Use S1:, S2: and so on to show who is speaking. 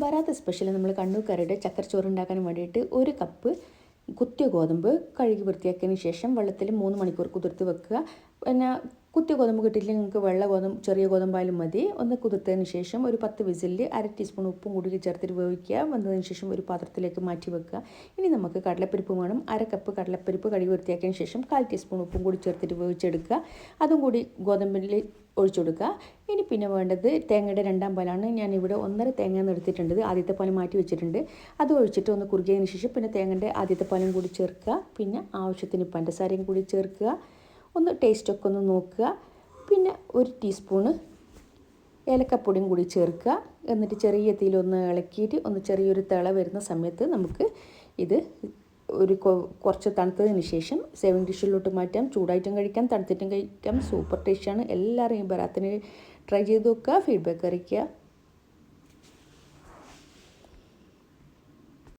S1: Barat special നമ്മൾ കണ്ണൂർക്കാരുടെ ചക്കരച്ചോറ് ഉണ്ടാക്കാൻ വേണ്ടിയിട്ട് 1 കപ്പ് കുത്തിയ ഗോതമ്പ് കഴുകി വൃത്തിയാക്കിയതിന് ശേഷം വെള്ളത്തിൽ 3 മണിക്കൂർ കുതിർത്ത് വെക്കുക. പിന്നെ കുത്തിയ ഗോതമ്പ് കിട്ടിയില്ലെങ്കിൽ നിങ്ങൾക്ക് വെള്ള ഗോതമ്പ് ചെറിയ ഗോതമ്പായാലും മതി. ഒന്ന് കുതിർത്തതിന് ശേഷം ഒരു 10 വിസിലിൽ 1/2 ടീസ്പൂൺ ഉപ്പും കൂടി ചേർത്തിട്ട് വേവിക്കുക. വന്നതിന് ശേഷം ഒരു പാത്രത്തിലേക്ക് മാറ്റി വെക്കുക. ഇനി നമുക്ക് കടലപ്പരിപ്പ് വേണം. 1/2 കപ്പ് കടലപ്പരിപ്പ് കഴുകി വൃത്തിയാക്കിയതിന് ശേഷം 1/4 ടീസ്പൂൺ ഉപ്പും കൂടി ചേർത്തിട്ട് വേവിച്ചെടുക്കുക. അതും കൂടി ഗോതമ്പിൽ ഒഴിച്ചു കൊടുക്കുക. ഇനി പിന്നെ വേണ്ടത് തേങ്ങയുടെ 2 പാലാണ്. ഞാനിവിടെ 1.5 തേങ്ങ എടുത്തിട്ടുണ്ട്. ആദ്യത്തെ പാൽ മാറ്റി വെച്ചിട്ടുണ്ട്. അത് ഒഴിച്ചിട്ട് ഒന്ന് കുറുകിയതിന് ശേഷം പിന്നെ തേങ്ങയുടെ ആദ്യത്തെ പാലും കൂടി ചേർക്കുക. പിന്നെ ആവശ്യത്തിന് പഞ്ചസാരയും കൂടി ചേർക്കുക. ഒന്ന് ടേസ്റ്റൊക്കെ ഒന്ന് നോക്കുക. പിന്നെ 1 ടീസ്പൂണ് ഏലക്കപ്പൊടിയും കൂടി ചേർക്കുക. എന്നിട്ട് ചെറിയ തീയിലൊന്ന് ഇളക്കിയിട്ട് ഒന്ന് ചെറിയൊരു തിള വരുന്ന സമയത്ത് നമുക്ക് ഇത് കുറച്ച് തണുത്തതിന് ശേഷം സേവിങ് ഡിഷിലോട്ട് മാറ്റാം. ചൂടായിട്ടും കഴിക്കാം, തണുത്തിട്ടും കഴിക്കാം. സൂപ്പർ ടേസ്റ്റാണ്. എല്ലാവരും ഈ ബറാത്തിന് ട്രൈ ചെയ്ത് നോക്കുക. ഫീഡ്ബാക്ക് അറിയിക്കുക.